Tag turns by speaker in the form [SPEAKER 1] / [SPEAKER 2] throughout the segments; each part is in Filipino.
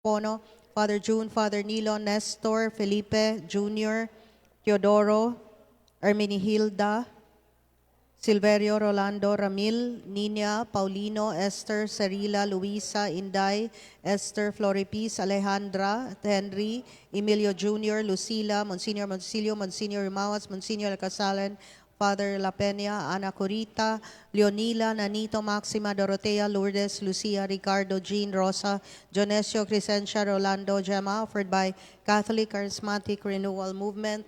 [SPEAKER 1] Pono, Father June, Father Nilo, Nestor, Felipe, Junior, Teodoro, Hermenihilda, Silverio, Rolando, Ramil, Nina, Paulino, Esther, Cerila, Luisa, Inday, Esther, Floripis, Alejandra, Henry, Emilio Jr., Lucila, Monsignor Monsilio, Monsignor Rimawas, Monsignor Alcasalan, Father La Peña, Ana Corita, Leonila, Nanito, Maxima, Dorotea, Lourdes, Lucia, Ricardo, Jean, Rosa, Jonesio, Crescencia, Rolando, Gemma, offered by Catholic Charismatic Renewal Movement,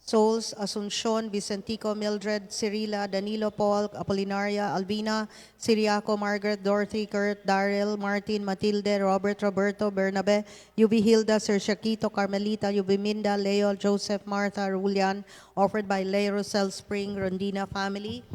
[SPEAKER 1] Souls, Asuncion, Vicentico, Mildred, Cirila, Danilo, Paul, Apolinaria, Albina, Siriaco, Margaret, Dorothy, Kurt, Daryl, Martin, Matilde, Robert, Roberto, Bernabe, Yubi Hilda, Sir Shaquito, Carmelita, Yubi Minda, Leo, Joseph, Martha, Rulian, offered by Lay Rosel Spring, Rondina family.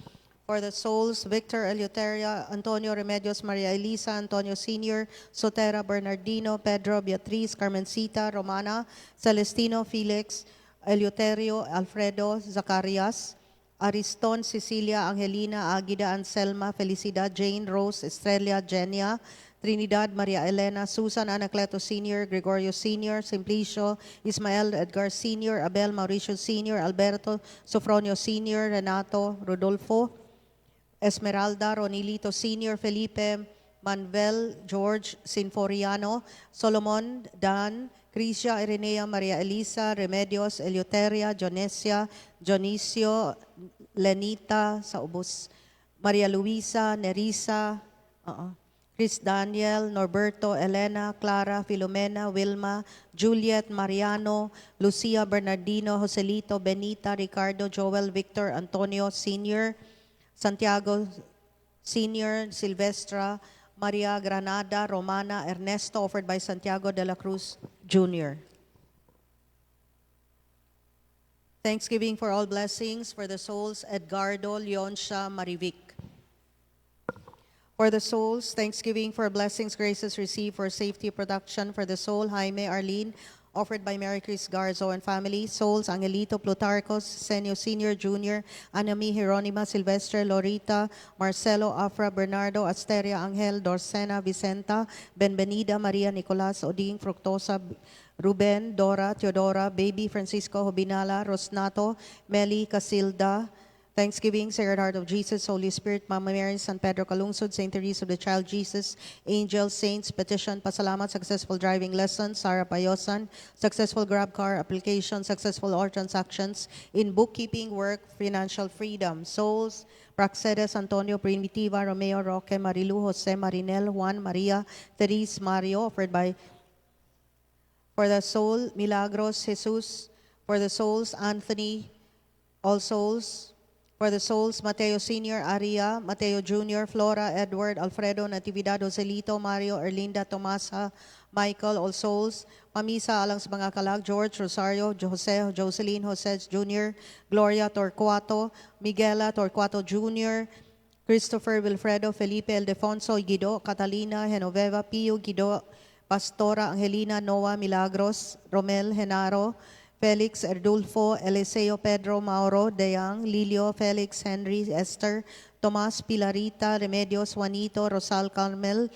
[SPEAKER 1] For the souls, Victor, Eleuteria, Antonio Remedios, Maria Elisa, Antonio Sr., Sotera, Bernardino, Pedro, Beatriz, Carmencita, Romana, Celestino, Felix, Eleuterio, Alfredo, Zacarias, Ariston, Cecilia, Angelina, Agida, Anselma, Felicidad, Jane, Rose, Estrella, Jenia, Trinidad, Maria Elena, Susan, Anacleto Sr., Gregorio Sr., Simplicio, Ismael Edgar Sr., Abel Mauricio Sr., Alberto, Sofronio Sr., Renato, Rodolfo, Esmeralda, Ronilito Sr., Felipe, Manuel, George, Sinforiano, Solomon, Dan, Crisia, Irenea, Maria Elisa, Remedios, Eleuteria, Jonesia, Dionisio, Lenita, sa ubos, Maria Luisa, Nerissa, Chris Daniel, Norberto, Elena, Clara, Filomena, Wilma, Juliet, Mariano, Lucia, Bernardino, Joselito, Benita, Ricardo, Joel, Victor, Antonio Sr., Santiago Sr., Silvestra, Maria Granada, Romana, Ernesto, offered by Santiago de la Cruz Jr. Thanksgiving for all blessings for the souls, Edgardo, Leoncia, Marivic. For the souls, thanksgiving for blessings, graces received for safety protection for the soul, Jaime, Arlene, offered by Mary Chris Garzo and family. Souls, Angelito, Plutarcos, Senio Sr., Jr., Anami, Jeronima, Silvestre, Lorita, Marcelo, Afra, Bernardo, Asteria, Angel, Dorsena, Vicenta, Benvenida, Maria, Nicolas, Oding, Fructosa, Ruben, Dora, Teodora, Baby, Francisco, Hobinala, Rosnato, Meli, Casilda, Thanksgiving, Sacred Heart of Jesus, Holy Spirit, Mama Mary, San Pedro Calungsod, Saint Teresa of the Child Jesus, angels, saints, petition, pasalamat, successful driving lessons, Sarah Payosan, successful grab car application, successful all transactions in bookkeeping, work, financial freedom, souls, Praxedes, Antonio, Primitiva, Romeo, Roque, Marilu, Jose, Marinel, Juan, Maria, Therese, Mario, offered by for the soul, Milagros, Jesus, for the souls, Anthony, All Souls, for the souls, Mateo Sr., Aria, Mateo Jr., Flora, Edward, Alfredo, Natividad, Joselito, Mario, Erlinda, Tomasa, Michael, All Souls, Mamisa, alang sa mga kalag, George, Rosario, Jose, Jocelyn, Jose Jr., Gloria Torquato, Miguela Torquato Jr., Christopher Wilfredo, Felipe Ildefonso, Guido, Catalina, Genoveva, Pio, Guido, Pastora, Angelina, Noah, Milagros, Romel, Genaro, Felix, Erdulfo, Eliseo, Pedro, Mauro, Deyang, Lilio, Felix, Henry, Esther, Tomas, Pilarita, Remedios, Juanito, Rosal, Carmel,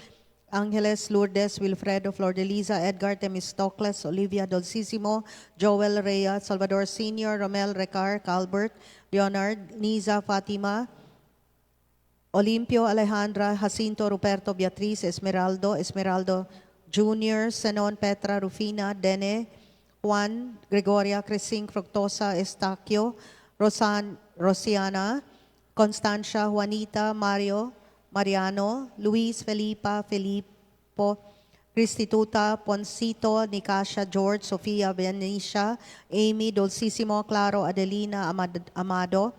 [SPEAKER 1] Angeles, Lourdes, Wilfredo, Flor de Liza, Edgar, Temistocles, Olivia Dolcissimo, Joel Rea, Salvador Sr., Romel Recar, Calbert, Leonard, Niza, Fatima, Olimpio, Alejandra, Jacinto, Ruperto, Beatriz, Esmeraldo, Esmeraldo Jr., Senon, Petra, Rufina, Dene, Juan, Gregoria, Crising, Fructosa, Estaquio, Rosiana, Constancia, Juanita, Mario, Mariano, Luis, Felipa, Felipo, Cristituta, Poncito, Nicasha, George, Sofia, Benicia, Amy, Dulcissimo, Claro, Adelina, Amado,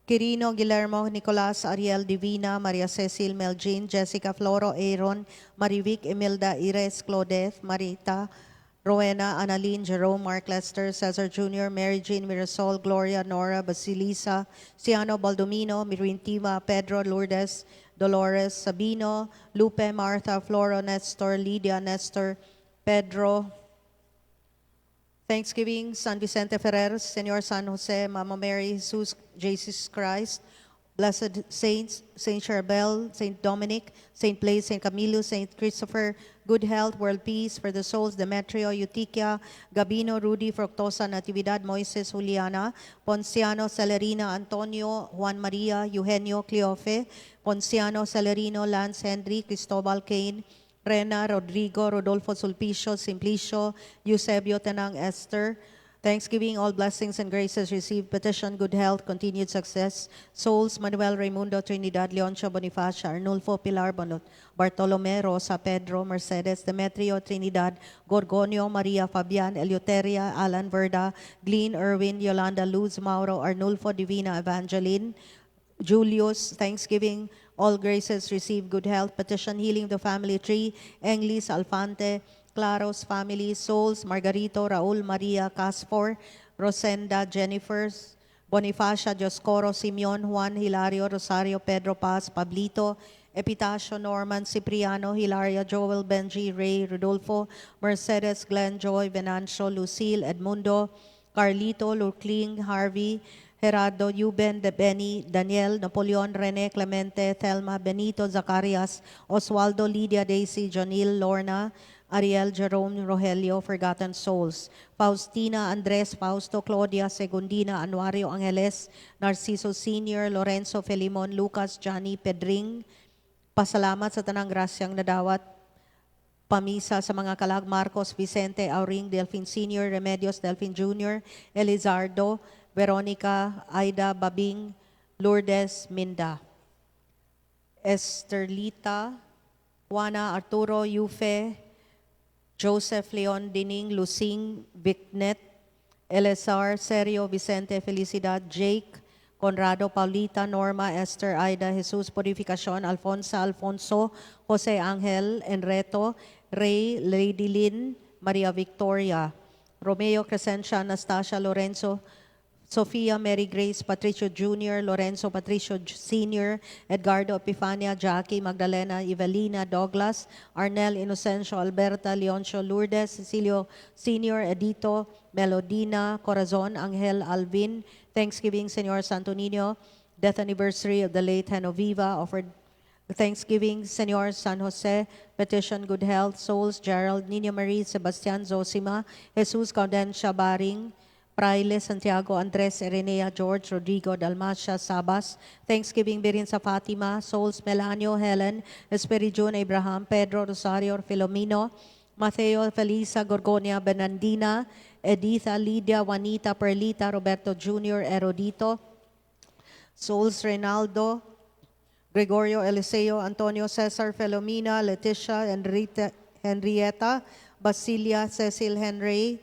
[SPEAKER 1] Quirino, Guillermo, Nicolas, Ariel, Divina, Maria Cecil, Meljean, Jessica, Floro, Aaron, Marivic, Imelda, Ires, Claudette, Marita, Rowena, Annalyn, Jerome, Mark Lester, Cesar Jr., Mary Jean, Mirasol, Gloria, Nora, Basilisa, Ciano, Baldomino, Mirintima, Pedro, Lourdes, Dolores, Sabino, Lupe, Martha, Floro, Nestor, Lydia, Nestor, Pedro, Thanksgiving, San Vicente Ferrer, Senor San Jose, Mama Mary, Jesus Christ, Blessed Saints, Saint Charbel, Saint Dominic, Saint Blaise, Saint Camilo, Saint Christopher, good health, world peace for the souls, Demetrio, Eutychia, Gabino, Rudy, Fructosa, Natividad, Moises, Juliana, Ponciano, Celerina, Antonio, Juan Maria, Eugenio, Cleofe, Ponciano, Celerino, Lance, Henry, Cristobal, Cain, Rena, Rodrigo, Rodolfo, Sulpicio, Simplicio, Eusebio, Tenang, Esther. Thanksgiving, all blessings and graces received, petition, good health, continued success. Souls, Manuel Raimundo, Trinidad, Leoncio, Bonifacia, Arnulfo, Pilar, Bartolome, Rosa, Pedro, Mercedes, Demetrio, Trinidad, Gorgonio, Maria, Fabian, Eleuteria, Alan, Verda, Glean, Erwin, Yolanda, Luz, Mauro, Arnulfo, Divina, Evangeline, Julius, Thanksgiving, all graces receive good health, petition healing the family tree, Englis, Alfante, Claros family, Souls, Margarito, Raul, Maria, Caspor, Rosenda, Jennifer, Bonifacia, Dioscoro, Simeon, Juan, Hilario, Rosario, Pedro Paz, Pablito, Epitacio, Norman, Cipriano, Hilaria, Joel, Benji, Ray, Rodolfo, Mercedes, Glenn, Joy, Venancio, Lucille, Edmundo, Carlito, Lucling, Harvey, Gerardo, Yuben, De Benny, Daniel, Napoleon, Rene, Clemente, Thelma, Benito, Zacarias, Oswaldo, Lydia, Daisy, Jonil, Lorna, Ariel, Jerome, Rogelio, Forgotten Souls, Faustina, Andres, Fausto, Claudia, Segundina, Anuario, Angeles, Narciso Sr., Lorenzo, Felimon, Lucas, Johnny, Pedring. Pasalamat sa tanang grasyang nadawat pamisa sa mga kalag Marcos, Vicente, Auring, Delphine Sr., Remedios, Delphine Jr., Elizardo, Veronica, Aida, Babing, Lourdes, Minda, Esterlita, Juana, Arturo, Yufe, Joseph, Leon, Dining, Lucing, Vicnet, Elezar, Sergio, Vicente, Felicidad, Jake, Conrado, Paulita, Norma, Esther, Aida, Jesus, Purificacion, Alfonsa, Alfonso, Jose Angel, Enreto, Ray, Lady Lynn, Maria Victoria, Romeo, Crescencia, Anastasia, Lorenzo, Sofia, Mary Grace, Patricio Jr., Lorenzo, Patricio Sr., Edgardo, Epifania, Jackie, Magdalena, Evelina, Douglas, Arnel, Inocencio, Alberta, Leoncio, Lourdes, Cecilio Sr., Edito, Melodina, Corazon, Angel, Alvin. Thanksgiving, Senor Santo Niño, death anniversary of the late Genoviva, offered Thanksgiving, Senor San Jose, petition, good health, souls, Gerald, Nina Marie, Sebastian, Zosima, Jesus, Gaudencia, Baring, Praile, Santiago, Andres, Erenea, George, Rodrigo, Dalmacia, Sabas. Thanksgiving Birin sa Fatima, Souls, Melanio, Helen, Esperidion, Abraham, Pedro, Rosario, Filomeno, Mateo, Felisa, Gorgonia, Benandina, Editha, Lydia, Juanita, Perlita, Roberto Jr., Erodito, Souls, Reynaldo, Gregorio, Eliseo, Antonio, Cesar, Filomena, Leticia, Henrietta, Basilia, Cecil, Henry,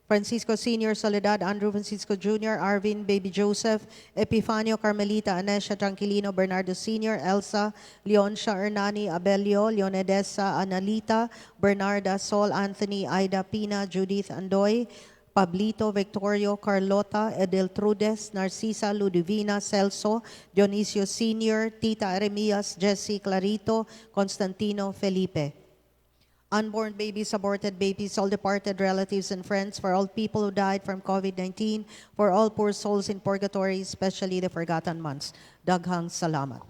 [SPEAKER 1] Francisco Sr., Soledad, Andrew Francisco Jr., Arvin, Baby Joseph, Epifanio, Carmelita, Anesha, Tranquilino, Bernardo Sr., Elsa, Leoncia, Hernani, Abelio, Leonedesa, Analita, Bernarda, Sol, Anthony, Aida, Pina, Judith, Andoy, Pablito, Victorio, Carlota, Edeltrudes, Narcisa, Ludivina, Celso, Dionisio Sr., Tita Eremias, Jesse, Clarito, Constantino, Felipe. Unborn babies, aborted babies, all departed relatives and friends, for all people who died from COVID-19, for all poor souls in purgatory, especially the forgotten ones. Daghang salamat.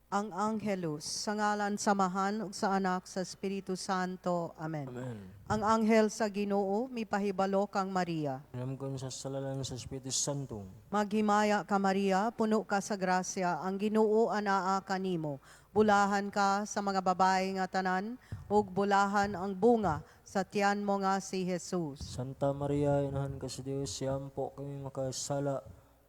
[SPEAKER 1] ang Angelus, sa ngalan samahan ug sa Anak sa Espiritu Santo. Amen.
[SPEAKER 2] Amen.
[SPEAKER 1] Ang anghel sa Ginoo mipahibalo kang Maria.
[SPEAKER 2] Alam sa salalan sa Espiritu Santo.
[SPEAKER 1] Maghimaya ka Maria, puno ka sa grasya, ang Ginoo anaa kanimo. Bulahan ka sa mga babae nga tanan, ug bulahan ang bunga sa tiyan mo nga si Jesus.
[SPEAKER 2] Santa Maria, inahan ka sa Dios, siyampo kami makasala,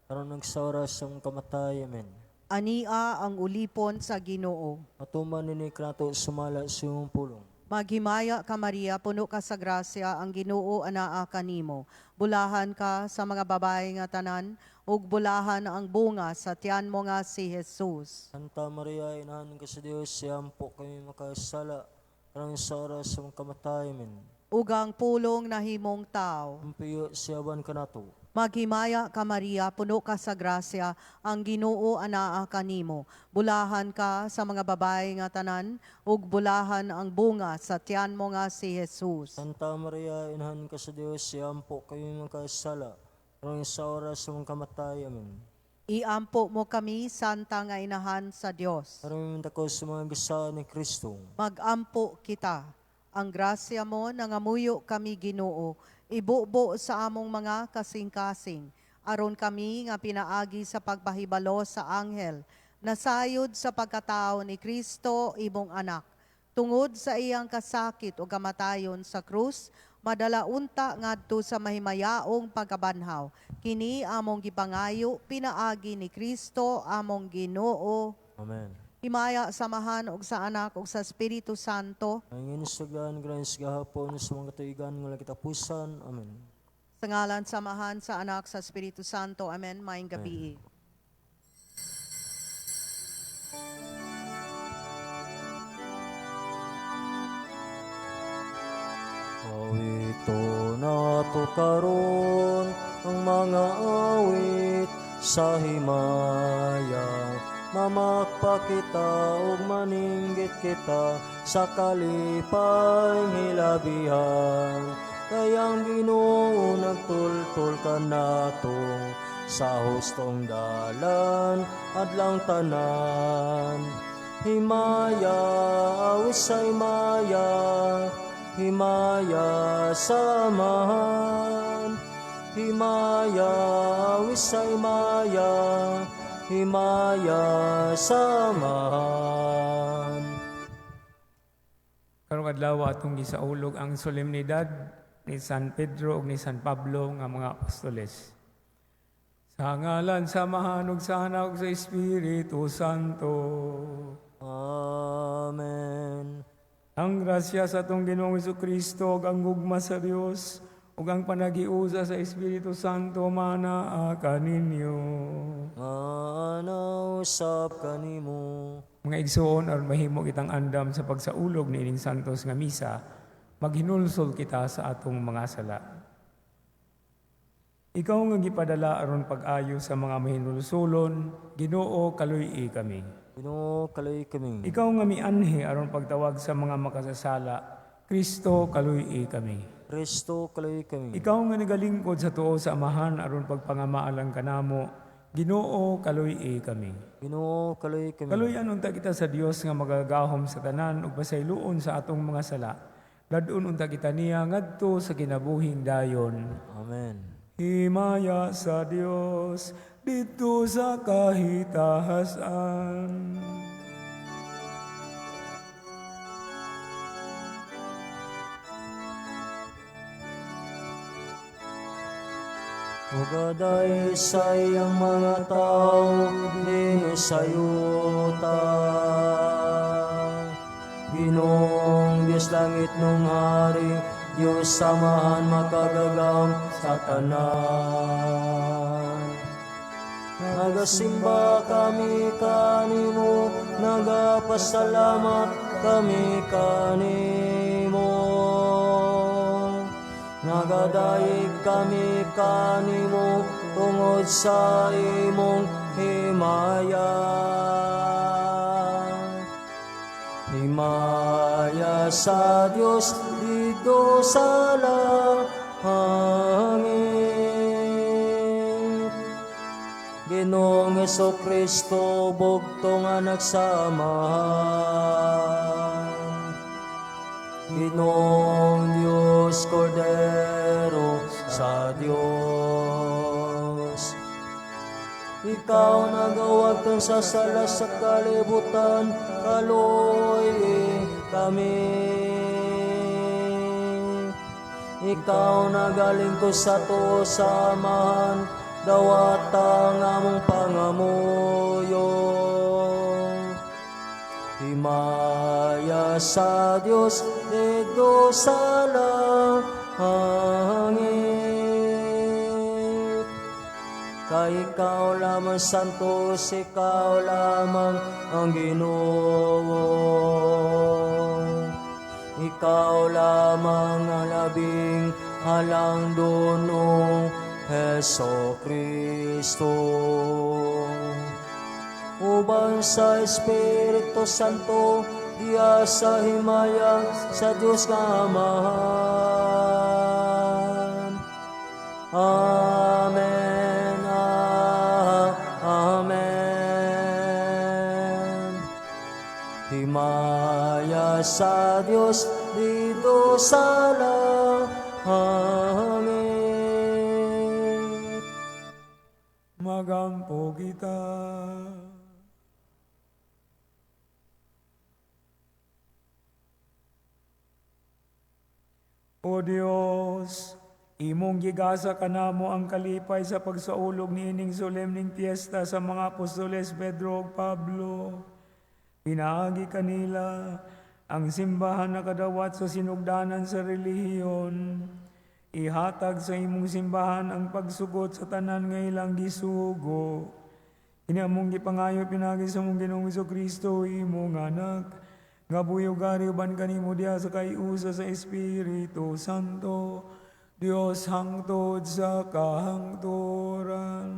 [SPEAKER 2] aron nagsauras sa kamatay. Amen.
[SPEAKER 1] Ania ang ulipon sa Ginoo.
[SPEAKER 2] Matuman nini krato sumala sa iyong pulong.
[SPEAKER 1] Maghimaya ka Maria, puno ka sa grasya, ang Ginoo anaa kanimo. Bulahan ka sa mga babae nga tanan, ug bulahan ang bunga sa tiyan mo nga si Jesus.
[SPEAKER 2] Santa Maria, inahan ka sa Dios, siyampo kami makasala, aron sa oras sa kamatay. Amen.
[SPEAKER 1] Ugang pulong na himong tao.
[SPEAKER 2] Umpiyo siyaban ka nato.
[SPEAKER 1] Maghimaya ka Maria, puno ka sa grasya, ang Ginoo anaa kanimo. Bulahan ka sa mga babae nga tanan, ug bulahan ang bunga sa tiyan mo nga si Jesus.
[SPEAKER 2] Santa Maria, inahan ka sa Dios, siyampo kami makasala, aron sa oras sa kamatay. Amen.
[SPEAKER 1] Iampo mo kami, Santa nga Inahan sa Dios.
[SPEAKER 2] Aron ko sa mga gisa ni Kristo.
[SPEAKER 1] Magampo kita. Ang grasya mo nangamuyo kami Ginoo, ibubo sa among mga kasing-kasing, aron kami nga pinaagi sa pagpahibalo sa anghel, nasayod sa pagkatao ni Kristo imong anak. Tungod sa iyang kasakit o kamatayon sa krus, madala unta ngadto sa mahimayaong pagkabanhaw. Kini among gipangayo, pinaagi ni Kristo among Ginoo.
[SPEAKER 2] Amen.
[SPEAKER 1] Himaya samahan og sa Anak ug sa Espiritu Santo.
[SPEAKER 2] Ang insugan, grans gahapon sa mga tuigan nga kitapusan. Amen.
[SPEAKER 1] Sa ngalan samahan sa Anak sa Espiritu Santo. Amen. Maayong gabi.
[SPEAKER 2] Awito na to karon ang mga awit sa himaya. Mamakpakita ug maninggit kita sa kalipay hilabihan. Kayang Ginoo nagtultol ka nato sa hustong dalan adlang tanan. Himaya awis sa himaya, himaya samahan. Himaya awis sa himaya, himaya samahan.
[SPEAKER 3] Karong adlaw atong gisaulog ang solemnidad ni San Pedro ug ni San Pablo nga mga apostoles. Sa ngalan samahan ug sa Anak ug sa Espiritu Santo.
[SPEAKER 2] Amen.
[SPEAKER 3] Ang grasya sa atong Ginoong Jesucristo ug ang gugma sa Dios ug ang panagiusa sa Espiritu Santo manaa kaninyo.
[SPEAKER 2] Manausap kanimo.
[SPEAKER 3] Mga igsoon aron mahimo kitang andam sa pagsaulog ni ining santos nga misa, maghinulsol kita sa atong mga sala. Ikaw nga gipadala aron pag-ayo sa mga mahinulsolon, Ginoo kaluy-i kami.
[SPEAKER 2] Ginoo kaloy kami.
[SPEAKER 3] Ikaw nga mianhi aron pagtawag sa mga makasasala, Kristo kaluy-i kami.
[SPEAKER 2] Kristo kaloy kami.
[SPEAKER 3] Ikaw nga nagalingkod sa tuo sa amahan aron pagpangamaalang kanamo, Ginoo kaluy-i kami.
[SPEAKER 2] Ginoo kaloy kami.
[SPEAKER 3] Kaluyan unta kita sa Dios nga magagahom sa tanan ug pasayloon sa atong mga sala. Dadun unta kita niya ngadto sa kinabuhing dayon.
[SPEAKER 2] Amen.
[SPEAKER 3] Himaya sa Dios dito sa kahitahasan.
[SPEAKER 2] Ugaday sa iyang mga tao, dinusayuta. Ginoong Diyos langit nung hari, Diyos samahan makagagam sa tanan. Nagasimba kami kanimo, nagapasalamat kami kanimo. Nagadaig kami kanimo tungod sa imong himaya. Himaya sa Dios dito sa langit. Ginoong Kristo bugtong nga nagsamahan. Ginoong Diyos Kordero sa Diyos. Ikaw nagawag kang sa salas sa kalibutan, kaloy kami. Ikaw nagaling ko sa to samahan, dawat ang among pangamuyo. Himaya sa Diyos, dito sa langit. Kay ikaw lamang santos, ikaw lamang ang Ginoo. Ikaw lamang ang labing halang dunong Heso Kristo. Ubang sa Espiritu Santo, diya sa himaya sa Diyos nga Amahan. Amen. Amen. Himaya sa Diyos dito sa langit.
[SPEAKER 3] Magampo kita. O Diyos, imong gigasa kanamo ang kalipay sa pagsaulog ni ining solemning piyesta sa mga apostoles Pedro ug Pablo. Pinaagi kanila ang simbahan na kadawat sa sinugdanan sa relihiyon. Ihatag sa imong simbahan ang pagsugot sa tanan nga ilang gisugo. Kini among gipangayo pinagi sa mong Ginoong Kristo imong anak. Nga buyogari uban kanimo diha sa kayusa sa Espiritu Santo, Dios hangtod sa kahangturan.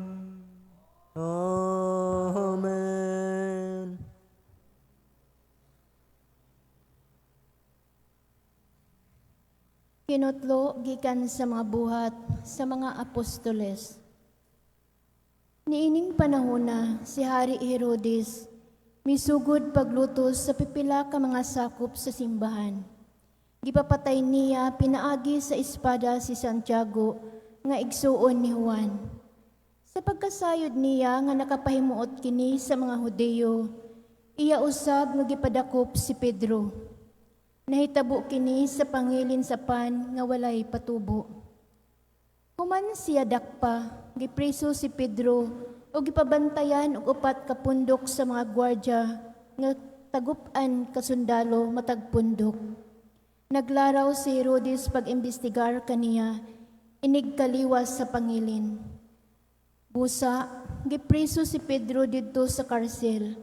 [SPEAKER 2] Amen.
[SPEAKER 4] Kinutlo gikan sa mga buhat sa mga apostoles. Niining panahona si Hari Herodes misugod paglutos sa pipila ka mga sakop sa simbahan. Gipapatay niya pinaagi sa espada si Santiago nga igsuon ni Juan. Sa pagkasayod niya nga nakapahimuot kini sa mga Hudeyo, iya usab nga gipadakop si Pedro. Nahitabo kini sa pangilin sa pan nga walay patubo. Human siya dakpa, gipreso si Pedro o gipabantayan og upat ka pundok sa mga gwardya nga tagupan kasundalo matag pundok. Naglaraw si Herodes pag-imbestigar kaniya, inig kaliwas sa pangilin. Busa, gipreso si Pedro didto sa karsel.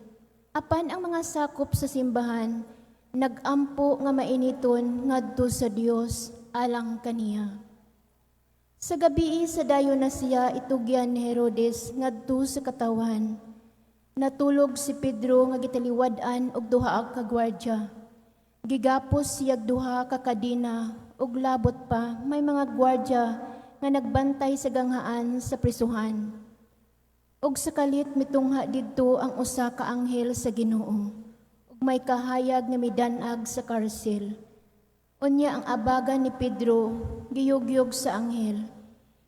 [SPEAKER 4] Apan ang mga sakop sa simbahan, nagampo nga mainiton ngadto sa Dios alang kaniya. Sa gabi sa dayon na siya itugyan ni Herodes ngadto sa katawan. Natulog si Pedro nga gitaliwad-an og duha ka gwardya. Gigapos siyag duha ka kadina og labot pa may mga gwardya nga nagbantay sa ganghaan sa prisuhan. Og sa kalit mitungha didto ang usa ka anghel sa Ginoo. Ug may kahayag nga midanag sa karsel. Unya ang abagan ni Pedro, giyog-yog sa anghel.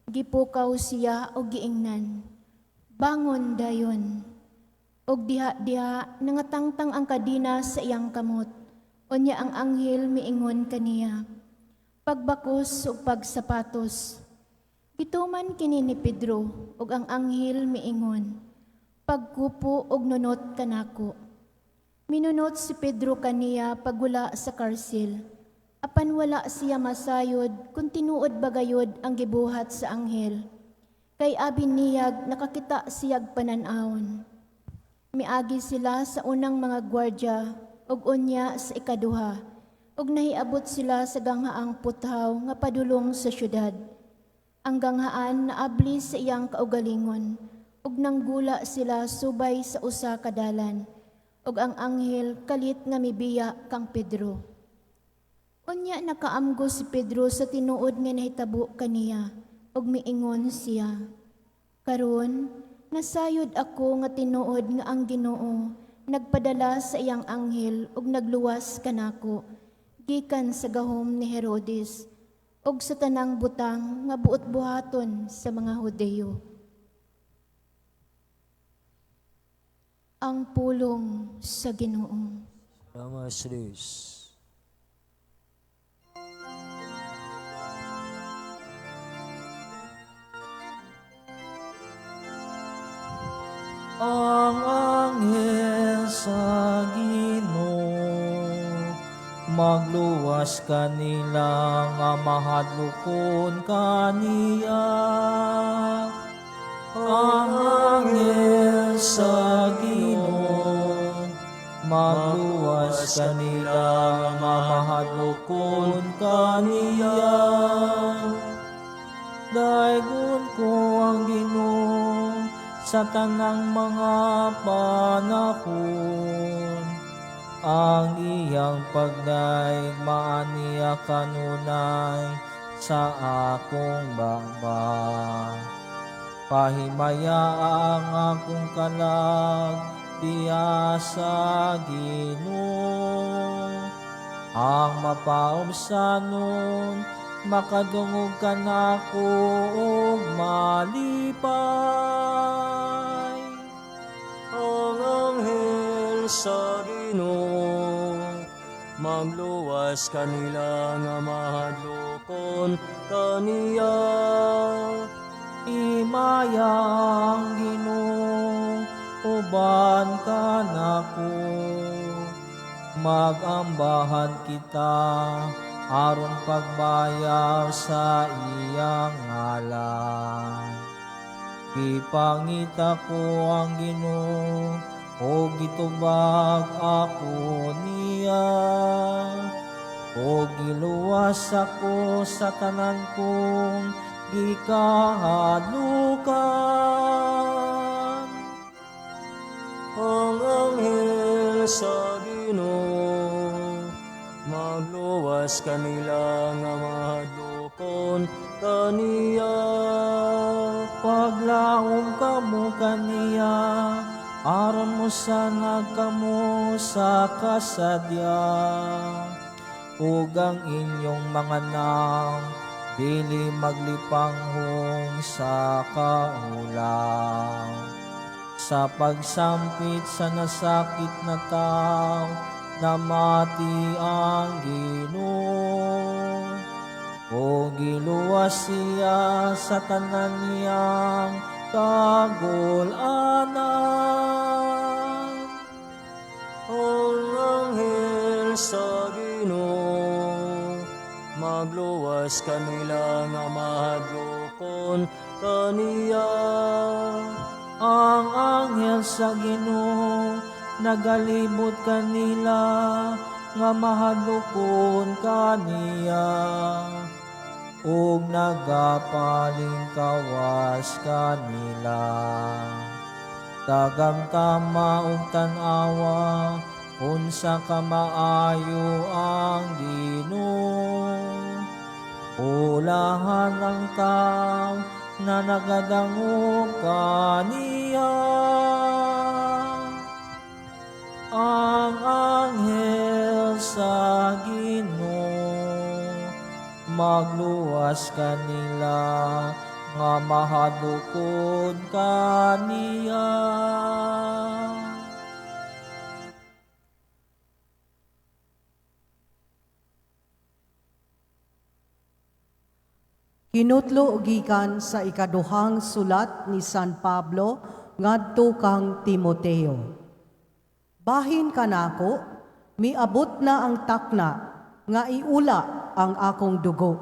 [SPEAKER 4] Gipukaw siya o giingnan. Bangon dayon. Og diha-diha nangatangtang ang kadina sa iyang kamot. Unya ang anghel miingon kaniya. Pagbakos o pagsapatos. Gituman kini ni Pedro og ang anghel miingon. Pagkupo og nunot kanako. Minunot si Pedro kaniya pagwala sa karsel. Apan wala siya masayod kung tinuod bagayod ang gibuhat sa anghel. Kay abin niyag nakakita siyag pananawon. Miagi sila sa unang mga gwardya og unya sa ikaduha. Og nahiabot sila sa ganghaang puthaw nga padulong sa syudad. Ang ganghaan naabli sa iyang kaugalingon. Og nanggula sila subay sa usa ka dalan. Og ang anghel kalit nga mibiya kang Pedro. Unya nakaamgo si Pedro sa tinuod nga nahitabo kaniya, og miingon siya. Karon, Nasayod ako nga tinuod nga ang Ginoo nagpadala sa iyang anghel ug nagluwas kanako gikan sa gahom ni Herodes ug sa tanang butang nga buot buhaton sa mga Hudeyo. Ang pulong sa Ginoo.
[SPEAKER 2] Salamat sa Diyos. Ang anghel sa Ginoo magluwas kanila nga mahadlokon kaniya. Ang anghel sa Ginoo magluwas kanila nga mahadlokon kaniya. Daigon ko ang Ginoo sa tanang mga panahon, ang iyang pagdaigmaan niya kanunay sa akong baba. Pahimaya ang akong kalag diya sa Ginoo, ang mapaubsanon makadungog ka nako og malipay. Ang anghel sa Ginoo magluwas kanila nga mahadlokon kaniya. Imaya ang Ginoo uban ka nako, magambahan kita aron pagbayaw sa iyang ngalan. Ipangita ko ang Ginoo o gitubag ako niya, o giluwas ako sa tanan kong gikahadlukan. Ang anghel sa Ginoo magluwas kanila nga mahadlokon kaniya. Paglaom kamo kaniya aron mo sanag kamo sa kasadya, ug ang inyong mga nang dili maglipanghong sa kaulang. Sa pagsampit sa nasakit na tao, namati ang Ginoo, o giluwas siya sa tanan niyang kagulanan. Ang anghel sa Ginoo magluwas kanila nga mahadlokon kaniya. Ang anghel sa Ginoo nagalibot kanila nga mahadlokon kaniya, ug nagapaling kawas kanila. Tagamtama ug tan-awa unsa ka maayo ang Ginoo. Ulahan ang taw na nagadangog kaniya. Ang anghel sa Ginoo magluwas kanila nga mahadlokon kaniya.
[SPEAKER 1] Hinutlo gikan sa ikaduhang sulat ni San Pablo ngadto kang Timoteo. Bahin kanako, miabot na ang takna nga iula ang akong dugo.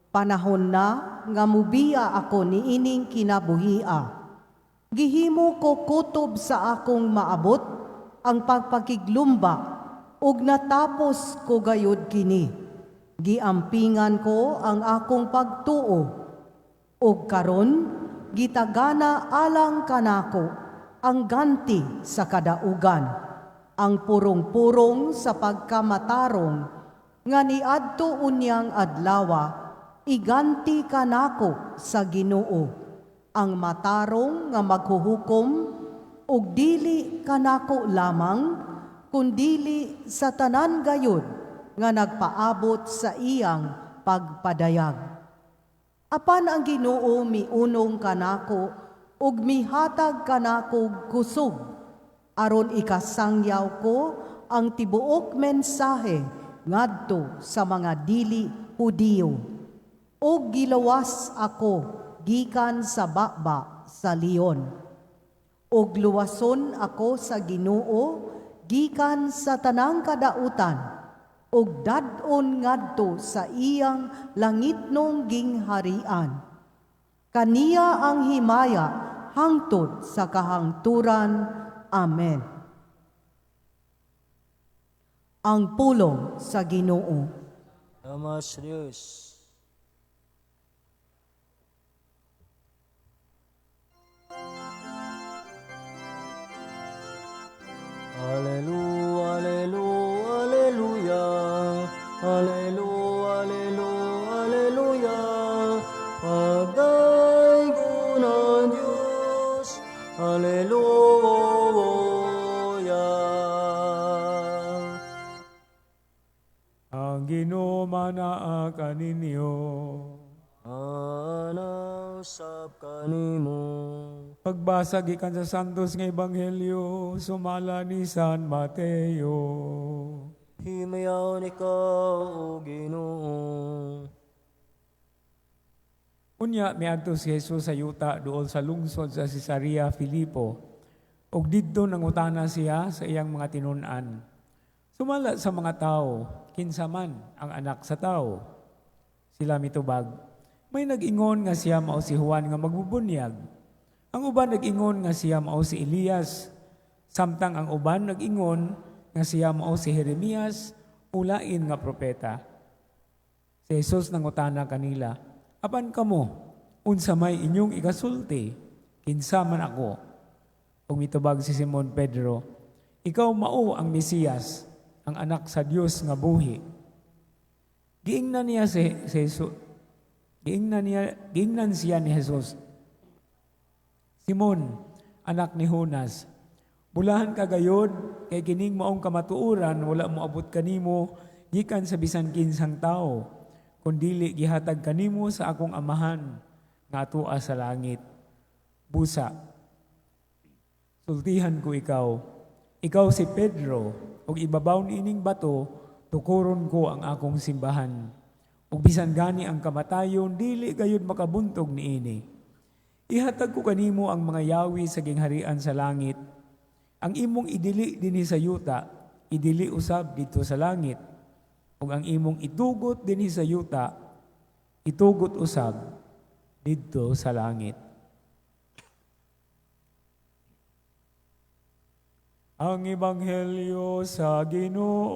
[SPEAKER 1] Panahon na nga mubiya ako niining kinabuhia. Gihimo ko kutob sa akong maabot ang pagpakiglumba ug natapos ko gayud kini. Giampingan ko ang akong pagtuo, ug karon gitagana alang kanako ang ganti sa kadaugan, ang purong-purong sa pagkamatarong nga niadto unyang adlawa iganti kanako sa Ginoo, ang matarong nga maghuhukom ug dili kanako lamang kundili sa tanan gayud nga nagpaabot sa iyang pagpadayag. Apan ang Ginoo miunong kanako ug mihatag kanako kusog aron ikasangyaw ko ang tibuok mensahe ngadto sa mga dili Hudiyo. O gilawas ako gikan sa baba sa leon. O luwason ako sa Ginoo gikan sa tanang kadautan. O dadon ngadto sa iyang langitnong gingharian. Kaniya ang himaya hangtod sa kahangturan. Amen. Ang pulong sa Ginoo.
[SPEAKER 2] Salamat sa Diyos. Hallelujah, hallelujah, hallelujah. Hallelujah, hallelujah, hallelujah. Pagday ko ng Diyos. Hallelujah.
[SPEAKER 3] Ang Ginoo manaa kaninyo.
[SPEAKER 2] Anausap kanimo.
[SPEAKER 3] Pagbasa gikan sa Santos nga Ebanghelyo, sumala ni San Mateo.
[SPEAKER 2] Himayaw ikaw, O Ginoo.
[SPEAKER 3] Unya miadto si Jesus sa yuta duol sa lungsod sa Cesarea Filipo. Og didto nangutana siya sa iyang mga tinun-an. Sumala sa mga tao, kinsa man ang anak sa tao. Sila mitubag. May nag-ingon nga siya mao si Juan nga magbubunyag. Ang uban nag-ingon nga siya mao si Elias. Samtang ang uban nag-ingon nga siya mao si Jeremias, ulain nga propeta. Si Jesus nangutana kanila, apan kamo, unsa may inyong ikasulti, kinsa man ako. Kung mitubag si Simon Pedro, ikaw mao ang Mesiyas, ang anak sa Dios nga buhi. Giingnan niya si Jesus. Giingnan siya ni Jesus. Simon, anak ni Jonas, bulahan ka gayod, kay kining maong kamatuuran, wala mo abot kanimo, gikan sa bisan kinsang tao, kundili gihatag kanimo sa akong amahan, nga atua sa langit. Busa, sultihan ko ikaw si Pedro, ug ibabaw niining bato, tukuron ko ang akong simbahan. Ug bisan gani ang kamatayon, dili gayud makabuntog niini. Ihatag ko kanimo ang mga yawi sa gingharian sa langit. Ang imong idili dinhi sa yuta, idili usab dito sa langit. Ug ang imong itugot dinhi sa yuta, itugot usab dito sa langit. Ang Ebanghelyo sa Ginoo.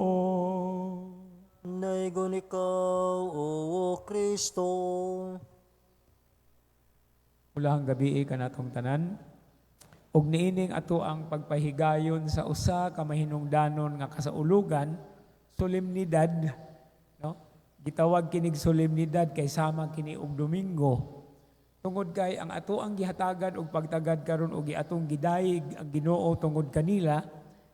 [SPEAKER 2] Naigon ikaw, O Kristo.
[SPEAKER 3] Ulahang gabi kanatong tanan. Ug niining ato ang pagpahigayon sa usa ka mahinungdanon nga kasaulugan, solemnidad, no? Gitawag kinig solemnidad kay sama kini og Domingo. Tungod kay ang ato ang gihatagan og pagtagad karon og atong gidayeg ang Ginoo tungod kanila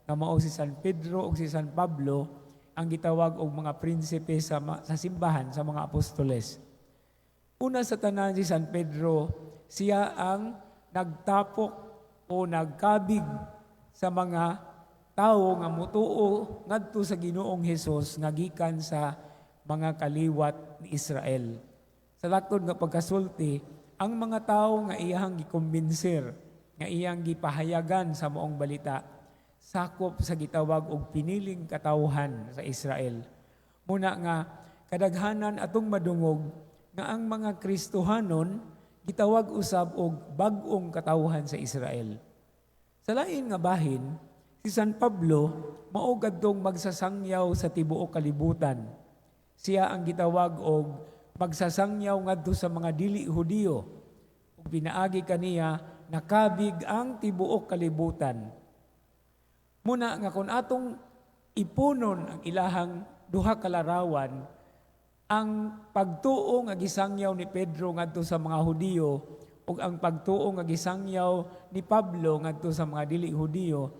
[SPEAKER 3] nga mao si San Pedro ug si San Pablo ang gitawag og mga prinsipe sa simbahan sa mga apostoles. Una sa tanan si San Pedro, siya ang nagtapok o nagkabig sa mga tao nga mutuo ngadto sa Ginoong Hesus nga gikan sa mga kaliwat ni Israel. Sa laktod nga pagkasulti, ang mga tao nga iyang gikumbinser, nga iyang gipahayagan sa moong balita, sakop sa gitawag og piniling katawhan sa Israel. Muna nga kadaghanan atong madungog nga ang mga Kristohanon gitawag usab og bag-ong katawhan sa Israel. Sa lain nga bahin, si San Pablo mao kadtong magsasangyaw sa tibuok kalibutan. Siya ang gitawag og magsasangyaw ngadto sa mga dili Hudiyo. Ug pinaagi kaniya nakabig ang tibuok kalibutan. Muna nga kung atong ipunon ang ilahang duha ka larawan, ang pagtuo nga gisangyaw ni Pedro ngadto sa mga Hudiyo ug ang pagtuo nga gisangyaw ni Pablo ngadto sa mga dili Hudiyo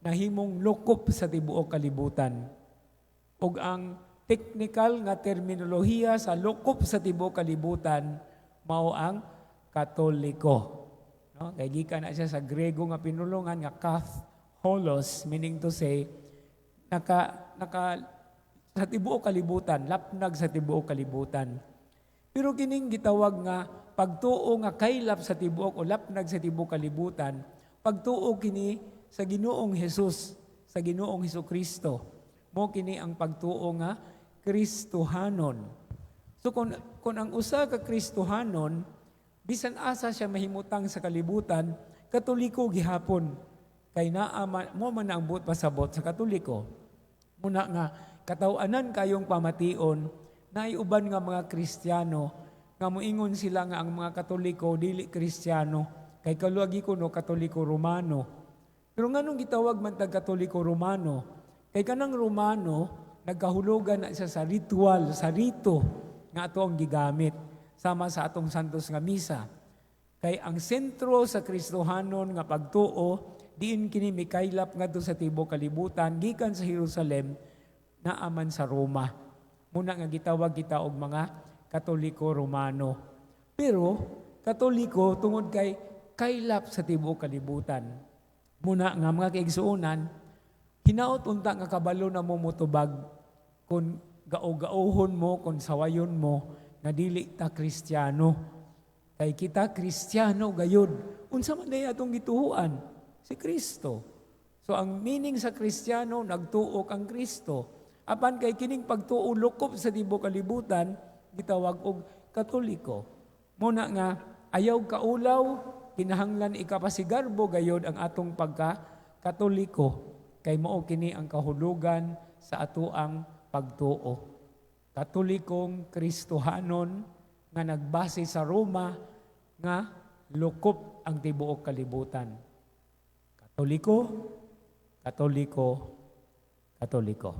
[SPEAKER 3] nahimong lokop sa tibuok kalibutan. Ug ang technical nga terminolohiya sa lokop sa tibuok kalibutan mao ang Katoliko. No? Kay gikan na siya sa Grego nga pinulungan nga holos, meaning to say sa tibuok kalibutan, lapnag sa tibuok kalibutan. Pero kining gitawag nga pagtuo nga kaylap sa tibuok o lapnag sa tibuok kalibutan, pagtuo kini sa Ginoong Hesus, sa Ginoong Hesukristo. Mo kini ang pagtuo nga Kristohanon. So kung ang usa ka Kristohanon, bisan asa siya mahimutang sa kalibutan, Katoliko gihapon. Kay naa mo man ang buot pasabot sa Katoliko. Muna nga katawanan kayong pamation na iuban nga mga Kristiyano nga moingon sila nga ang mga Katoliko dili Kristiyano kay kaluagi kuno Katoliko Romano. Pero nganong gitawag man tag Katoliko Romano? Kay kanang Romano nagkahulugan na siya sa ritual, sa rito nga ato ang gigamit sama sa atong santos nga misa. Kay ang sentro sa Kristohanon nga pagtuo diin kini mikaylap ngadto sa tibuok kalibutan gikan sa Jerusalem naaman sa Roma. Muna nga gitawag kita og mga Katoliko Romano. Pero Katoliko tungod kay kaylap sa tibuok kalibutan. Muna nga mga kaigsuonan, hinaot unta nga kabalo na mo mutubag kung gao-gaohon mo, kung sawayon mo nga dili ta Kristiyano. Kay kita Kristiyano gayud. Unsa man day atong gituhuan? Si Kristo. So ang meaning sa Kristiyano, nagtuok ang Kristo. Apan kay kining pagtuo lokop sa tibuok kalibutan, gitawag og Katoliko. Muna nga ayaw kaulaw, kinahanglan ikapasigarbo gayod ang atong pagka-Katoliko. Kay mao kini ang kahulugan sa atoang pagtuo. Katolikong Kristohanon nga nagbase sa Roma nga lokop ang tibuok kalibutan. Katoliko, Katoliko, Katoliko.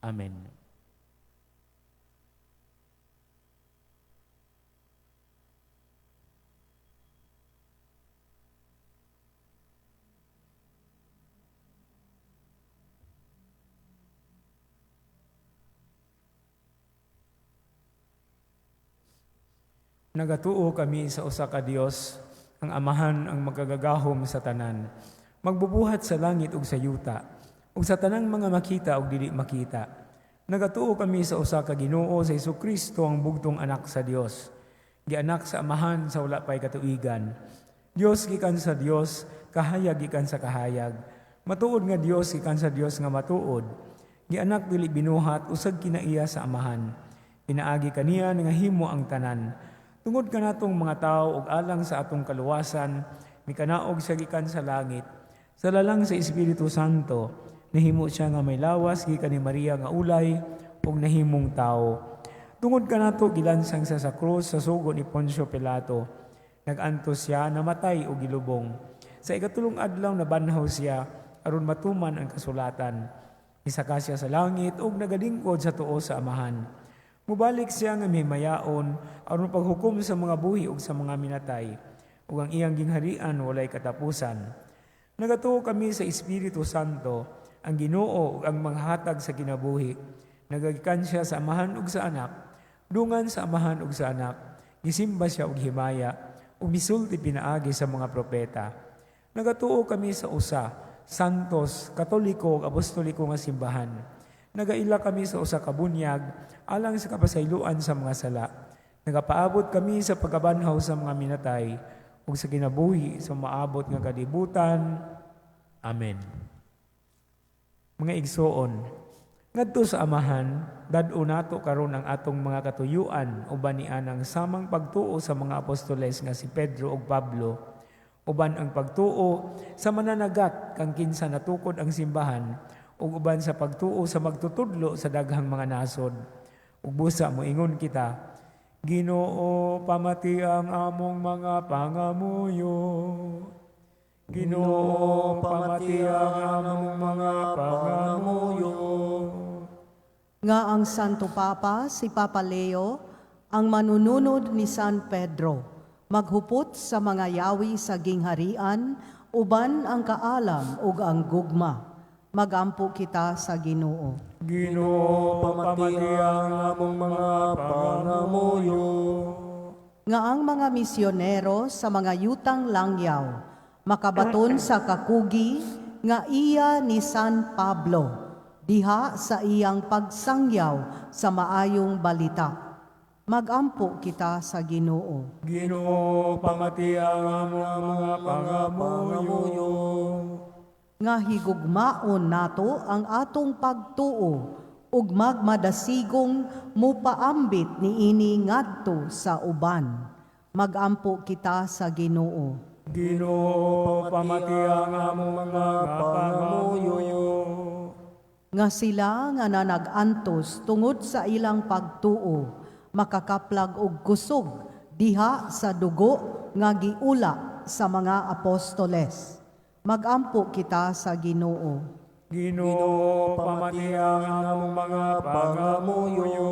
[SPEAKER 3] Amen. Nagatuo kami sa usa ka Dios, ang Amahan ang magagagahom sa tanan, magbubuhat sa langit ug sa yuta, ug sa tanang mga makita ug dili makita. Nagatuo kami sa usa ka Ginoo, sa Hesukristo ang bugtong anak sa Dios, gianak sa Amahan sa wala pay katuigan. Dios gikan sa Dios, kahayag gikan sa kahayag. Matuod nga Dios gikan sa Dios nga matuod. Gianak dili binuhat, usag kinaiya sa Amahan. Pinaagi kaniya nga himo ang tanan. Tungod kanatong mga tao ug alang sa atong kaluwasan, mikanaog siya gikan sa langit. Sa lalang sa Espiritu Santo, nahimo siya nga may lawas gikan ni Maria nga ulay ug nahimong tao. Tungod kanato gilansang sa krus sa sugo ni Poncio Pilato. Nagantos siya, namatay ug gilubong. Sa ikatulong adlaw nabanhaw siya aron matuman ang kasulatan. Isaka siya sa langit ug nagalingkod sa tuo sa Amahan. Mubalik siya nga mimayaon aron paghukom sa mga buhi ug sa mga minatay, ug ang iyang gingharian walay katapusan. Nagatuo kami sa Espiritu Santo, ang Ginoo ug ang manghatag sa kinabuhi. Nagagikan siya sa Amahan ug sa Anak, dungan sa Amahan ug sa Anak, gisimba siya ug himaya, ug misulti pinaagi sa mga propeta. Nagatuo kami sa usa, santos, katoliko ug apostoliko nga simbahan. Nagaila kami sa usa ka bunyag alang sa kapasayloan sa mga sala. Nagapaabot kami sa pagkabanhaw sa mga minatay ug sa kinabuhi sa maabot nga kalibutan. Amen. Mga igsoon, ngadto sa Amahan, dad-o nato karon ang atong mga katuyuan uban ni anang samang pagtuo sa mga apostoles nga si Pedro ug Pablo, uban ang pagtuo sa mananagat kang kinsa natukod ang simbahan, ug uban sa pagtuo sa magtutudlo sa daghang mga nasod. Ug busa moingon kita, Ginoo, pamati ang among mga pangamuyo. Ginoo, pamati ang among mga pangamuyo.
[SPEAKER 1] Nga ang Santo Papa, si Papa Leo, ang manununod ni San Pedro,
[SPEAKER 5] maghupot sa mga yawi sa gingharian, uban ang kaalam ug ang gugma. Magampo kita sa Ginoo.
[SPEAKER 3] Ginoo, pamatiyang among mga pangamuyo.
[SPEAKER 5] Nga ang mga misyonero sa mga yutang langyaw, makabaton sa kakugi nga iya ni San Pablo, diha sa iyang pagsangyaw sa maayong balita. Magampo kita sa Ginoo.
[SPEAKER 3] Ginoo, pamatiyang among mga pangamuyo.
[SPEAKER 5] Nga higugmaon nato ang atong pagtuo ug magmadasigong mupaambit niini ngadto sa uban. Magampo kita sa Ginoo.
[SPEAKER 3] Ginoo, pamatiyang among mga pangamuyo.
[SPEAKER 5] Nga sila nga nanag-antos tungod sa ilang pagtuo, makakaplag og kusog diha sa dugo nga giula sa mga apostoles. Magampo kita sa Ginoo.
[SPEAKER 3] Ginoo, pamatiyang among mga pangamuyo.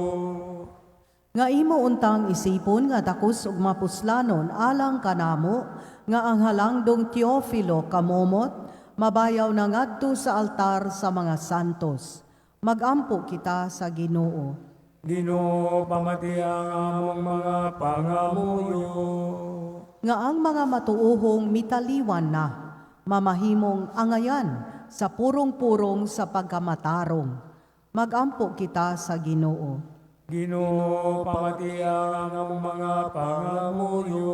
[SPEAKER 5] Nga imo untang isipon nga dakos ug mapuslanon alang kanamo nga ang halangdong Teofilo kamomot mabayaw na ngadto sa altar sa mga santos. Magampo kita sa Ginoo.
[SPEAKER 3] Ginoo, pamatiyang among mga pangamuyo.
[SPEAKER 5] Nga ang mga matuohong mitaliwan na, mamahimong angayan sa purong-purong sa pagkamatarong. Magampo kita sa Ginoo.
[SPEAKER 3] Ginoo, pamatiyang among mga pangamuyo.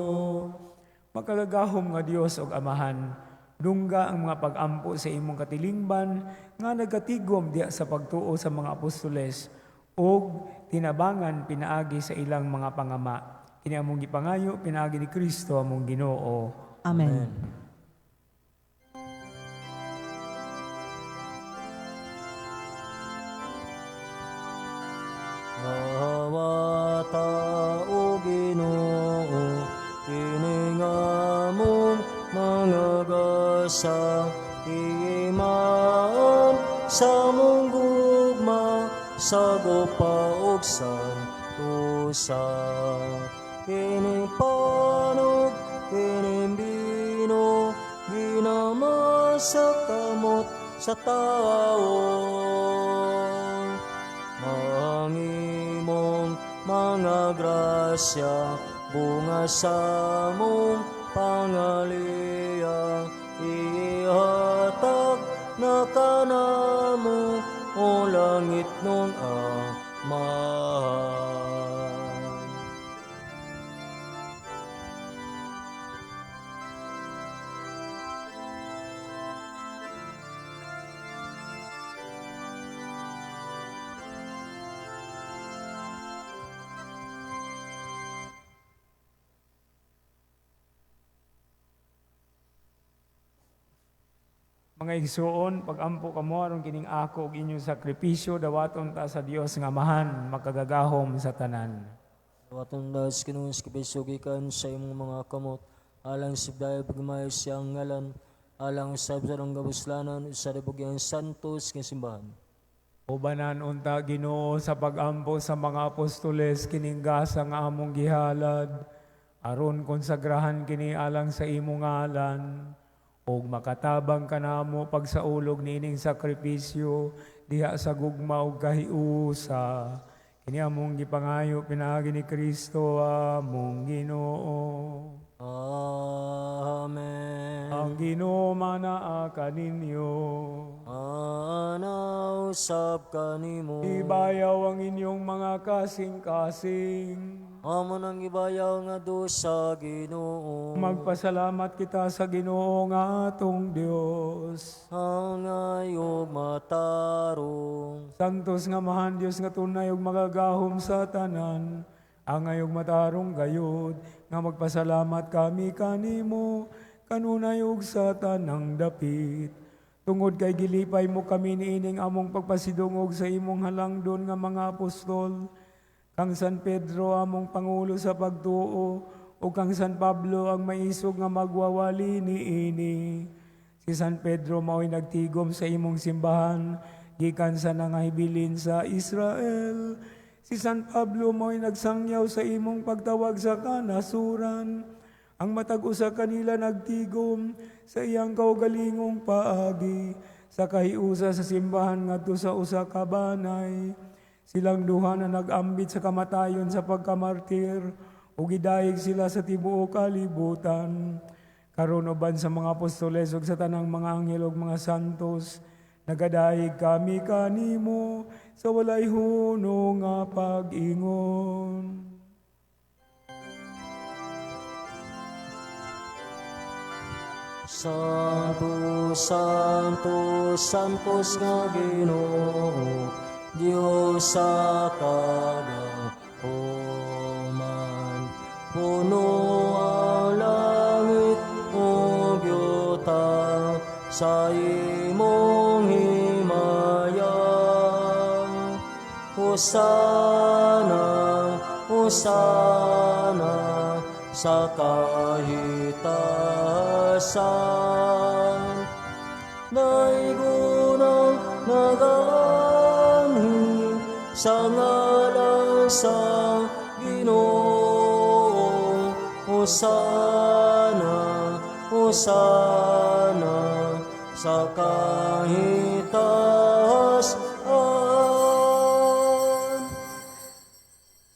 [SPEAKER 3] Makalagahom nga Dios ug Amahan, dungga ang mga pag-ampo sa imong katilingban nga nagatigom diha sa pagtuo sa mga apostoles ug tinabangan pinaagi sa ilang mga pangama. Kini among gipangayo pinaagi ni Kristo among Ginoo.
[SPEAKER 5] Amen.
[SPEAKER 2] Nawata o Ginoo, kiningamon mga gasa, imaan sa mong gugma, sa gopaog santusa. Kining panog, kining bino, ginamasak kamot sa tao. Ang imong mga grasya, bunga sa mong pangaliya, ihatag na kanamo o langit nung amahan.
[SPEAKER 3] Mga igsuon, pag-ampo kamo aron kining ako ug inyong sakripisyo dawaton ta sa Dios nga Amahan, makagagahom sa tanan.
[SPEAKER 2] Dawaton das kinung sakripisyo gikan sa imong mga kamot, alang sibdaya pagmayo siyang ngalan, alang sa sarong gabuslanan, sa ribugyan santos nga simbahan.
[SPEAKER 3] Ubanan unta Ginoo sa pag-ampo sa mga apostoles kining gasa nga among gihalad, aron konsagrahan kini alang sa imong ngalan. Og makatabang kanamo pagsaulog niining sakripisyo diha sa gugma ug kahiusa. Kini among gipangayo pinaagi ni Kristo among Ginoo.
[SPEAKER 2] Amen.
[SPEAKER 3] Ang Ginoo manaa kaninyo.
[SPEAKER 2] Anausap kanimo.
[SPEAKER 3] Ibayaw ang inyong mga kasing-kasing.
[SPEAKER 2] Amon ang ibayaw nga dosa Ginoo.
[SPEAKER 3] Magpasalamat kita sa Ginoo nga atong Dios.
[SPEAKER 2] Ang ayog matarong.
[SPEAKER 3] Santos nga Mahan Dios nga tunay ug magagahom sa tanan. Ang ayog matarong gayud nga magpasalamat kami kanimo kanunay ug sa tanang dapit. Tungod kay gilipay mo kami niining among pagpasidungog sa imong halangdon nga mga apostol. Kang San Pedro among pangulo sa pagtuo o kang San Pablo ang maisog nga magwawali niini. Si San Pedro mao'y nagtigom sa imong simbahan gikan sa nangahibilin sa Israel. Si San Pablo mo'y nagsangyaw sa imong pagtawag sa kanasuran. Ang matag usa kanila nagtigom sa iyang kaugalingong paagi, sa kahiusa sa simbahan ngadto sa usa ka banay. Silang duha na nag-ambit sa kamatayon sa pagkamartir, ug gidayeg sila sa tibuok kalibutan. Karon uban sa mga apostoles ug sa tanang mga anghel ug mga santos, nagadayeg kami kanimo sa walay hunong nga pag-ingon.
[SPEAKER 2] Santo, Santo, Santos nga Ginoo, Dios sa kagahoman. Puno ang langit o yuta sa imong himaya. Hosana, Hosana sa kahitasan. Naigunang naganhi sa ngalan sa Ginoo. Hosana, Hosana sa kahitasan.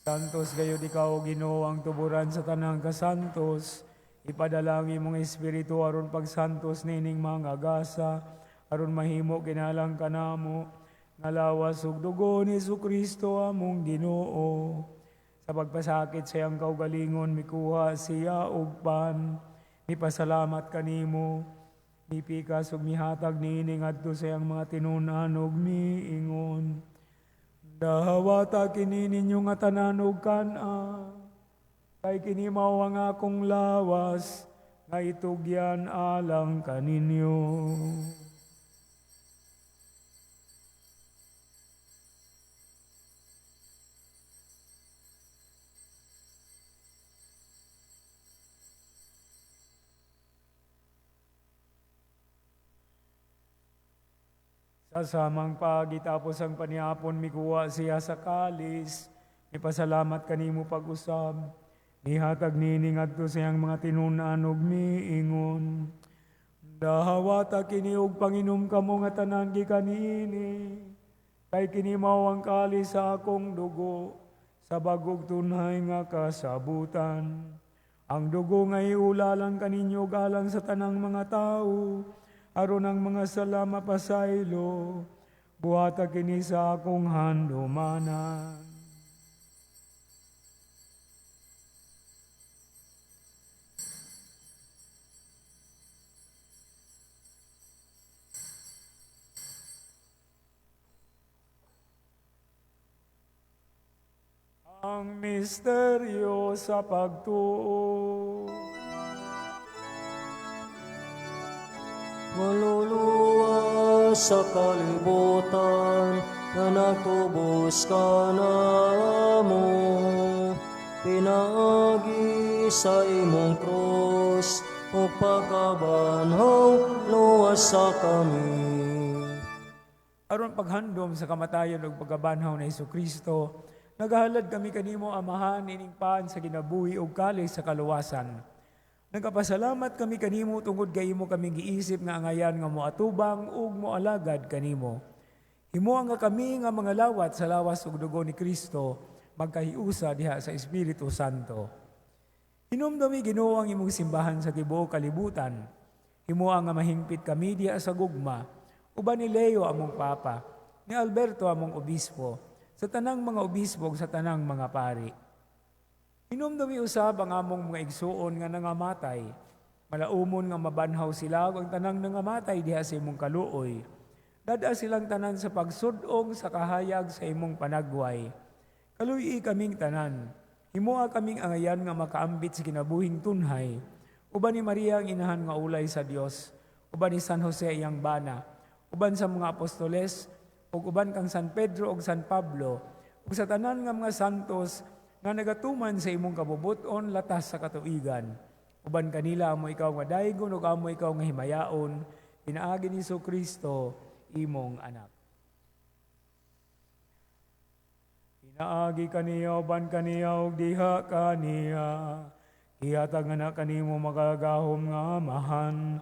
[SPEAKER 3] Santos gayud ikaw, Ginoo, ang tuburan sa tanang kasantos. Ipadalangin mong Espiritu aron pagsantos nining mga gasa, aron mahimo kinalang kanamo, nga lawas ug dugo ni Jesucristo among Ginoo. Sa pagpasakit sa iyang kaugalingon, mikuha siya og pan, mipasalamat kanimo, mipikas ug mihatag niini ngadto sa iyang mga tinunan ug miingon. Dahawata kini ninyo nga tanan ug kana, kay kini mao ang akong lawas, nga itugyan alang kaninyo. Sa samang pagitapos ang paniapon, mikuha siya sa kalis, ipasalamat kanimo pag-usab, nihatag nini ngadto sa iyang mga tinunan ug miingon. Dahawata kini og panginom kamo nga tanan gikanini, kay kini mao ang kalis sa akong dugo, sa bagog tunhay nga kasabutan. Ang dugo nga iulalang kaninyo galang sa tanang mga tao, aron ang mga sala mapasaylo, buhata kini sa akong handumanan. Ang misteryo sa pagtuo.
[SPEAKER 2] Maluluwas sa kalibutan, na nagtubos ka na mo. Pinaagi sa imong krus, o pagkabanhaw, luwas sa kami.
[SPEAKER 3] Aron paghandom sa kamatayon ug pagkabanhaw na Jesucristo, nagahalad kami kanimo, Amahan, ining paan sa ginabuhi ug kalis sa kaluwasan. Nagkapasalamat kami kanimo tungod kay imo kami giisip nga angayan nga moatubang ug moalagad kanimo. Himo nga kami nga mga lawat sa lawas ug dugo ni Kristo magkahiusa diha sa Espiritu Santo. Hinumdumi, Ginoo, ang imong simbahan sa tibuok kalibutan. Himo nga mahingpit kami diha sa gugma, uban ni Leo among papa, ni Alberto among obispo, sa tanang mga obispo ug sa tanang mga pari. Hinumdumi usab ang among mga igsuon nga nangamatay. Malaumon nga mabanhaw sila ug ang tanang nangamatay diha sa imong kaluoy. Dada silang tanan sa pagsudong sa kahayag sa imong panagway. Kaluy kaming tanan. Himoa kaming angayan nga makaambit sa kinabuhing tunhay. Uban ni Maria ang inahan nga ulay sa Dios. Uban ni San Jose iyang bana. Uban sa mga apostoles ug uban kang San Pedro ug San Pablo. Ug sa tanan nga mga santos nga nagatuman sa imong kabubuton latas sa katuigan. Uban kanila amo ikaw nga daygon ug amo ikaw nga himayaon, pinaagi ni Jesucristo imong anak. Pinaagi kaniya uban kaniya ug diha kaniya, Ihatag nga na kanimo magagahom nga amahan,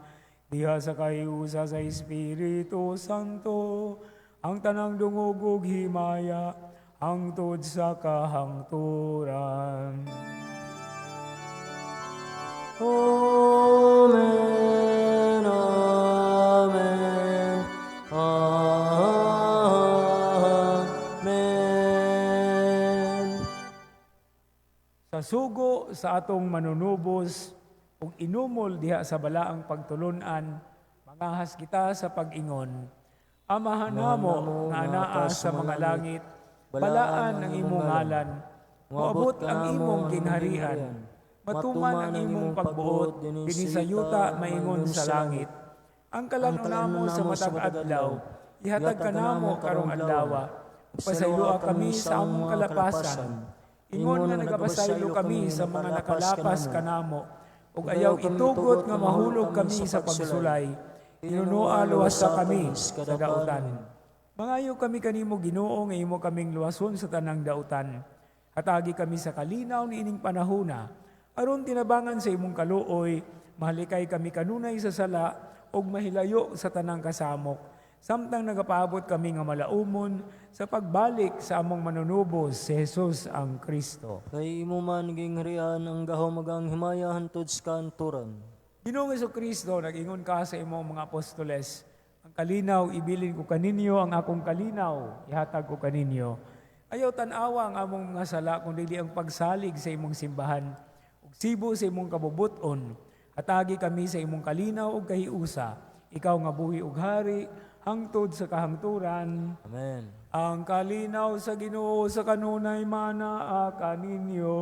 [SPEAKER 3] diha sa kahiusa sa Espiritu Santo, ang tanang dungog ug himaya, hangtod sa kahangturan.
[SPEAKER 2] Amen, Amen, Amen.
[SPEAKER 3] Sa sugo sa atong manunubos, ug inumol diha sa balaang pagtulunan, mangahas kita sa pag-ingon. Amahan namo nga anaa sa mga langit, balaan ang imong ngalan, moabot ang imong ginharian, matuman ang imong pagbuot, dinhi sa yuta maingon sa langit. Ang kalanon namo sa matag adlaw, ihatag ka namo karong adlaw, pasayloa kami sa among kalapasan. Ingon nga nagapasaylo kami sa mga nakalapas kanamo, ug ayaw itugot nga mahulog kami sa pagsulay. Inunua luwasa kami sa dautan. Mangayo kami kanimo Ginoo nga imo kaming luwason sa tanang dautan. Hatagi kami sa kalinaw ni ining panahona. Aron tinabangan sa imong kaluoy, mahalikay kami kanunay sa sala ug mahilayo sa tanang kasamok. Samtang nagapaabot kami nga malaumon sa pagbalik sa among manunubos si Jesus ang Kristo.
[SPEAKER 2] Kay imo man gingharian ang gahom magang himaya hantod sa kanturan.
[SPEAKER 3] Ginoong Kristo, nag-ingon ka sa imong mga apostoles, ang kalinaw, ibilin ko kaninyo, ang akong kalinaw, ihatag ko kaninyo. Ayaw tanawa ang among mga sala, kung dili ang pagsalig sa imong simbahan, ug sibo sa imong kabubuton. Hatagi kami sa imong kalinaw ug kahiusa, ikaw nga buhi ug hari, hangtod sa kahangturan.
[SPEAKER 2] Amen.
[SPEAKER 3] Ang kalinaw sa Ginoo sa kanunay manaa kaninyo.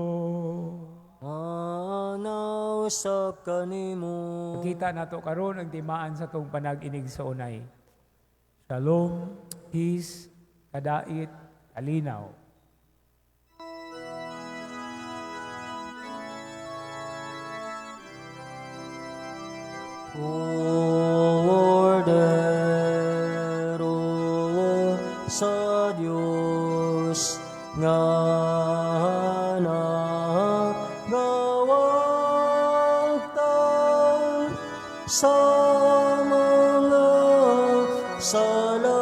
[SPEAKER 2] Manaw sa kanimo.
[SPEAKER 3] Kita nato karon ang timaan sa tong panag-inig sa unay. Shalom, peace, kadait, kalinaw.
[SPEAKER 2] Cordero sa Diyos nga nagawagtan sa mga sala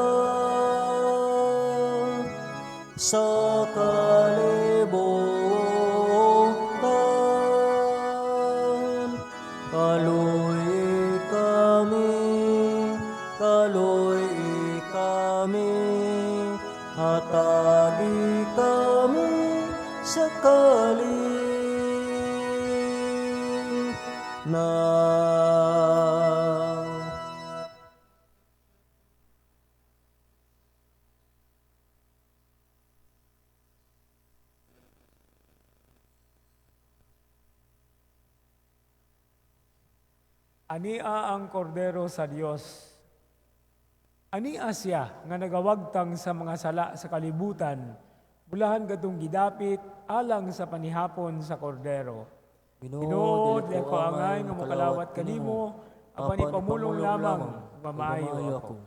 [SPEAKER 2] sa kalibutan. Kaloy kami, hatagi kami sa kalinaw.
[SPEAKER 3] Ania ang kordero sa Dios. Ania siya nga nagawagtang sa mga sala sa kalibutan, bulahan katong gidapit alang sa panihapon sa kordero. Ginoo, dili ko angay nga makalawat kanimo, apan ipamulong lamang mamaayo ako.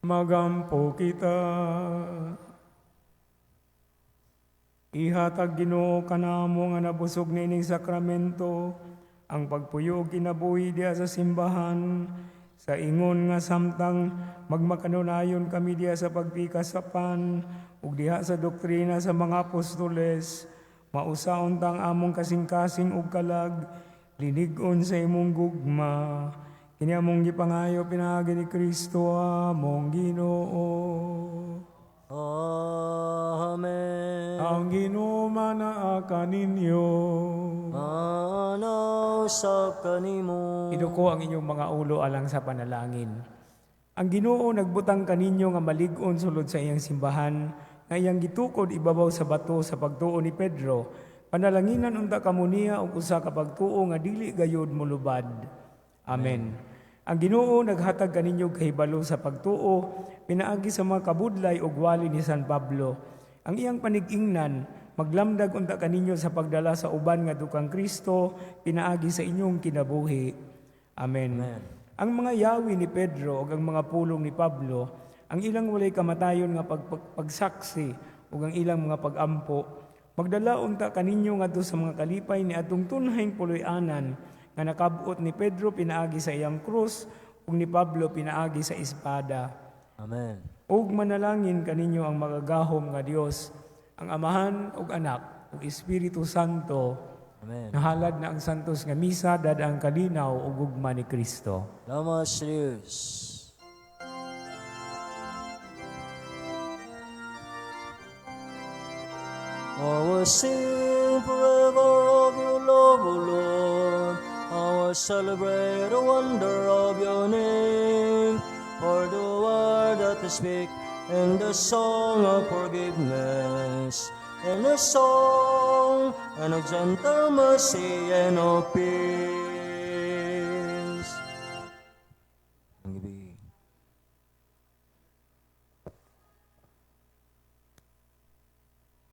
[SPEAKER 3] Magampo kita. Ihatag Ginoo kanamo nga nabusog nining sakramento, ang pagpuyo kinabuhi diya sa simbahan, sa ingon nga samtang magmakanunayon kami diya sa pagpikasapan, ug diha sa doktrina sa mga apostoles, mausaon tang among kasing-kasing ug kalag, linig-on sa imong gugma. Kini among gipangayo pinaagi ni Kristo among Ginoo.
[SPEAKER 2] Amen.
[SPEAKER 3] Ang Ginoo manaa kaninyo.
[SPEAKER 2] Manaw sa kanimo.
[SPEAKER 3] Iduko ang inyong mga ulo alang sa panalangin. Ang Ginoo nagbutang kaninyo nga malig-on sulod sa iyang simbahan, nga iyang gitukod ibabaw sa bato sa pagtuo ni Pedro. Panalanginan unta kamuniya og usa ka pagtuo nga dili gayud molubad. Amen. Ang Ginoo naghatag kaninyo kahibalo sa pagtuo, pinaagi sa mga kabudlay ug wali ni San Pablo. Ang iyang panig-ingnan, maglamdag unta kaninyo sa pagdala sa uban nga dukang Kristo, pinaagi sa inyong kinabuhi. Amen. Ang mga yawi ni Pedro ug ang mga pulong ni Pablo, ang ilang walay kamatayon nga pagsaksi ug ang ilang mga pagampo, magdala unta kaninyo ngadto sa mga kalipay ni atong tunhayng puloy-anan nga nakabot ni Pedro pinaagi sa iyang krus ug ni Pablo pinaagi sa espada.
[SPEAKER 2] Amen.
[SPEAKER 3] Ug manalangin kaninyo ang magagahom nga Dios, ang Amahan ug Anak ug Espiritu Santo.
[SPEAKER 2] Amen.
[SPEAKER 3] Nahalad na ang santos nga misa dadang kalinaw ug gugma ni Kristo.
[SPEAKER 2] Lamas Deus. I will sing forever of your love, O Lord. I will celebrate the wonder of your name. For the word that you speak, and the song of forgiveness, and the song and of gentle mercy and of peace.